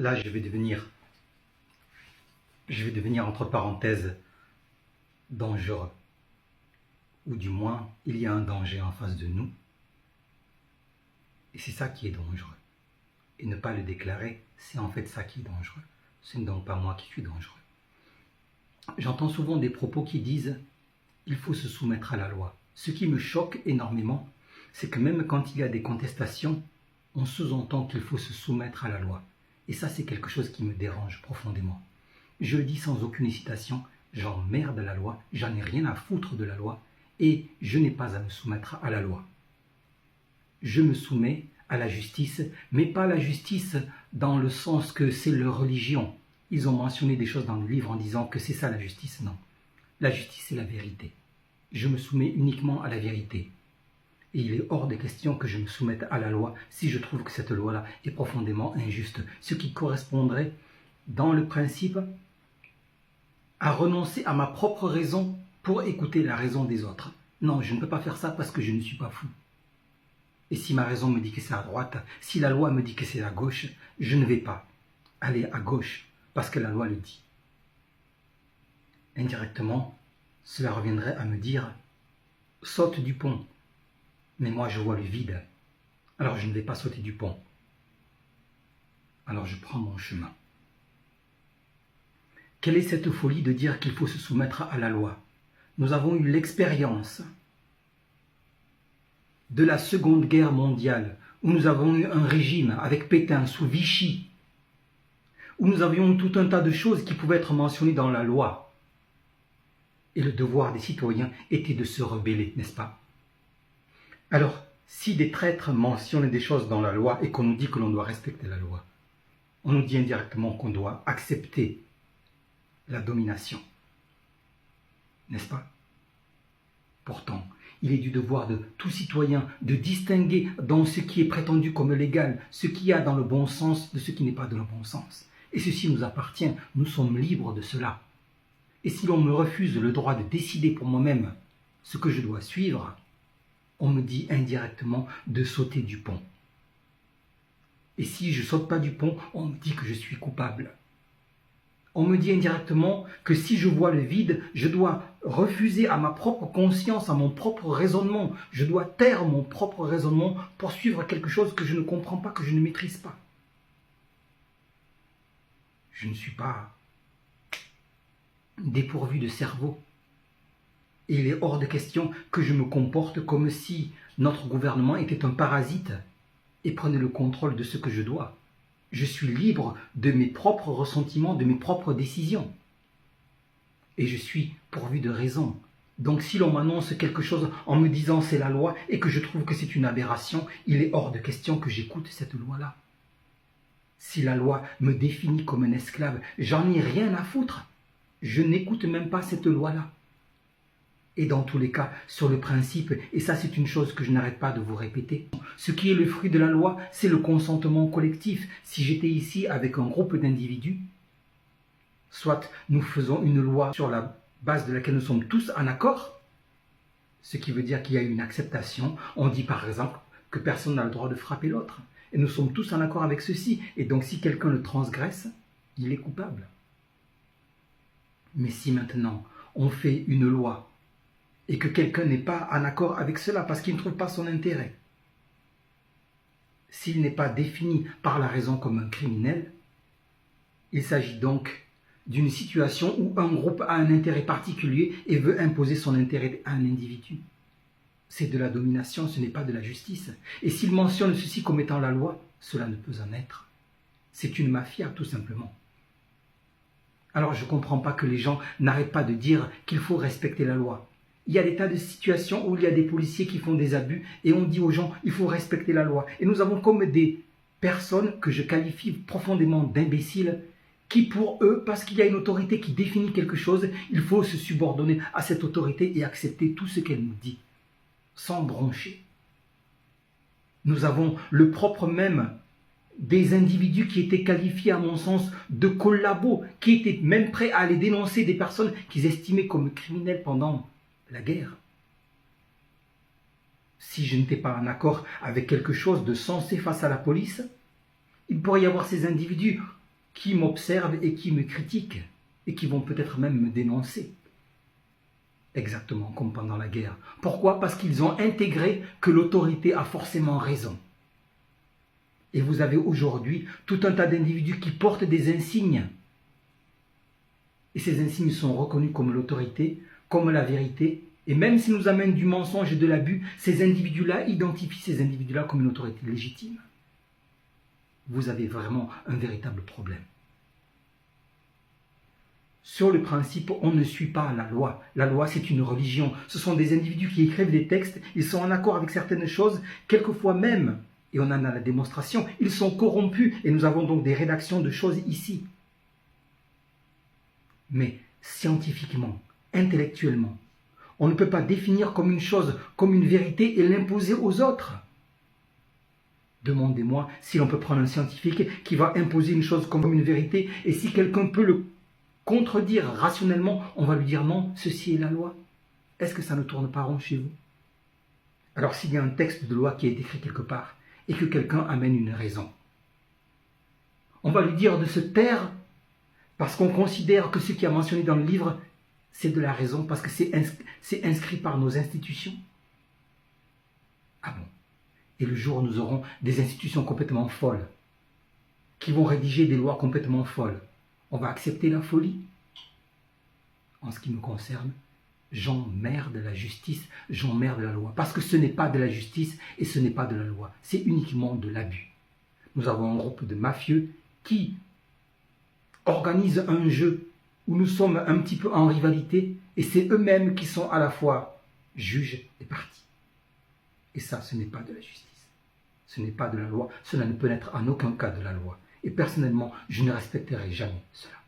Là, je vais devenir entre parenthèses dangereux. Ou du moins, il y a un danger en face de nous. Et c'est ça qui est dangereux. Et ne pas le déclarer, c'est en fait ça qui est dangereux. Ce n'est donc pas moi qui suis dangereux. J'entends souvent des propos qui disent « il faut se soumettre à la loi ». Ce qui me choque énormément, c'est que même quand il y a des contestations, on sous-entend qu'il faut se soumettre à la loi. Et ça, c'est quelque chose qui me dérange profondément. Je le dis sans aucune hésitation, j'emmerde la loi, j'en ai rien à foutre de la loi, et je n'ai pas à me soumettre à la loi. Je me soumets à la justice, mais pas la justice dans le sens que c'est leur religion. Ils ont mentionné des choses dans le livre en disant que c'est ça la justice. Non. La justice, c'est la vérité. Je me soumets uniquement à la vérité. Et il est hors de question que je me soumette à la loi si je trouve que cette loi-là est profondément injuste. Ce qui correspondrait, dans le principe, à renoncer à ma propre raison pour écouter la raison des autres. Non, je ne peux pas faire ça parce que je ne suis pas fou. Et si ma raison me dit que c'est à droite, si la loi me dit que c'est à gauche, je ne vais pas aller à gauche parce que la loi le dit. Indirectement, cela reviendrait à me dire « saute du pont ». Mais moi, je vois le vide. Alors, je ne vais pas sauter du pont. Alors, je prends mon chemin. Quelle est cette folie de dire qu'il faut se soumettre à la loi? Nous avons eu l'expérience de la Seconde Guerre mondiale, où nous avons eu un régime avec Pétain sous Vichy, où nous avions tout un tas de choses qui pouvaient être mentionnées dans la loi. Et le devoir des citoyens était de se rebeller, n'est-ce pas? Alors, si des traîtres mentionnent des choses dans la loi et qu'on nous dit que l'on doit respecter la loi, on nous dit indirectement qu'on doit accepter la domination. N'est-ce pas? Pourtant, il est du devoir de tout citoyen de distinguer dans ce qui est prétendu comme légal, ce qu'il y a dans le bon sens de ce qui n'est pas dans le bon sens. Et ceci nous appartient, nous sommes libres de cela. Et si l'on me refuse le droit de décider pour moi-même ce que je dois suivre, on me dit indirectement de sauter du pont. Et si je ne saute pas du pont, on me dit que je suis coupable. On me dit indirectement que si je vois le vide, je dois refuser à ma propre conscience, à mon propre raisonnement. Je dois taire mon propre raisonnement pour suivre quelque chose que je ne comprends pas, que je ne maîtrise pas. Je ne suis pas dépourvu de cerveau. Et il est hors de question que je me comporte comme si notre gouvernement était un parasite et prenait le contrôle de ce que je dois. Je suis libre de mes propres ressentiments, de mes propres décisions. Et je suis pourvu de raison. Donc si l'on m'annonce quelque chose en me disant c'est la loi et que je trouve que c'est une aberration, il est hors de question que j'écoute cette loi-là. Si la loi me définit comme un esclave, j'en ai rien à foutre. Je n'écoute même pas cette loi-là. Et dans tous les cas, sur le principe, et ça c'est une chose que je n'arrête pas de vous répéter, ce qui est le fruit de la loi, c'est le consentement collectif. Si j'étais ici avec un groupe d'individus, soit nous faisons une loi sur la base de laquelle nous sommes tous en accord, ce qui veut dire qu'il y a une acceptation. On dit par exemple que personne n'a le droit de frapper l'autre. Et nous sommes tous en accord avec ceci. Et donc si quelqu'un le transgresse, il est coupable. Mais si maintenant on fait une loi et que quelqu'un n'est pas en accord avec cela parce qu'il ne trouve pas son intérêt, s'il n'est pas défini par la raison comme un criminel, il s'agit donc d'une situation où un groupe a un intérêt particulier et veut imposer son intérêt à un individu. C'est de la domination, ce n'est pas de la justice. Et s'il mentionne ceci comme étant la loi, cela ne peut en être. C'est une mafia, tout simplement. Alors je ne comprends pas que les gens n'arrêtent pas de dire qu'il faut respecter la loi. Il y a des tas de situations où il y a des policiers qui font des abus et on dit aux gens il faut respecter la loi. Et nous avons comme des personnes que je qualifie profondément d'imbéciles qui pour eux, parce qu'il y a une autorité qui définit quelque chose, il faut se subordonner à cette autorité et accepter tout ce qu'elle nous dit, sans broncher. Nous avons le propre même des individus qui étaient qualifiés, à mon sens, de collabos, qui étaient même prêts à aller dénoncer des personnes qu'ils estimaient comme criminels pendant la guerre. Si je n'étais pas en accord avec quelque chose de sensé face à la police, il pourrait y avoir ces individus qui m'observent et qui me critiquent et qui vont peut-être même me dénoncer. Exactement comme pendant la guerre. Pourquoi? Parce qu'ils ont intégré que l'autorité a forcément raison. Et vous avez aujourd'hui tout un tas d'individus qui portent des insignes. Et ces insignes sont reconnus comme l'autorité, comme la vérité. Et même s'ils nous amènent du mensonge et de l'abus, ces individus-là identifient ces individus-là comme une autorité légitime. Vous avez vraiment un véritable problème. Sur le principe, on ne suit pas la loi. La loi, c'est une religion. Ce sont des individus qui écrivent des textes, ils sont en accord avec certaines choses, quelquefois même, et on en a la démonstration, ils sont corrompus, et nous avons donc des rédactions de choses ici. Mais scientifiquement, intellectuellement, on ne peut pas définir comme une chose, comme une vérité et l'imposer aux autres. Demandez-moi si l'on peut prendre un scientifique qui va imposer une chose comme une vérité, et si quelqu'un peut le contredire rationnellement, on va lui dire non, ceci est la loi. Est-ce que ça ne tourne pas rond chez vous? Alors s'il y a un texte de loi qui est écrit quelque part, et que quelqu'un amène une raison, on va lui dire de se taire, parce qu'on considère que ce qui est mentionné dans le livre, c'est de la raison, parce que c'est inscrit par nos institutions. Ah bon? Et le jour où nous aurons des institutions complètement folles, qui vont rédiger des lois complètement folles, on va accepter la folie? En ce qui me concerne, j'emmerde la justice, j'emmerde la loi. Parce que ce n'est pas de la justice et ce n'est pas de la loi. C'est uniquement de l'abus. Nous avons un groupe de mafieux qui organisent un jeu où nous sommes un petit peu en rivalité et c'est eux-mêmes qui sont à la fois juges et parties. Et ça, ce n'est pas de la justice. Ce n'est pas de la loi. Cela ne peut être en aucun cas de la loi. Et personnellement, je ne respecterai jamais cela.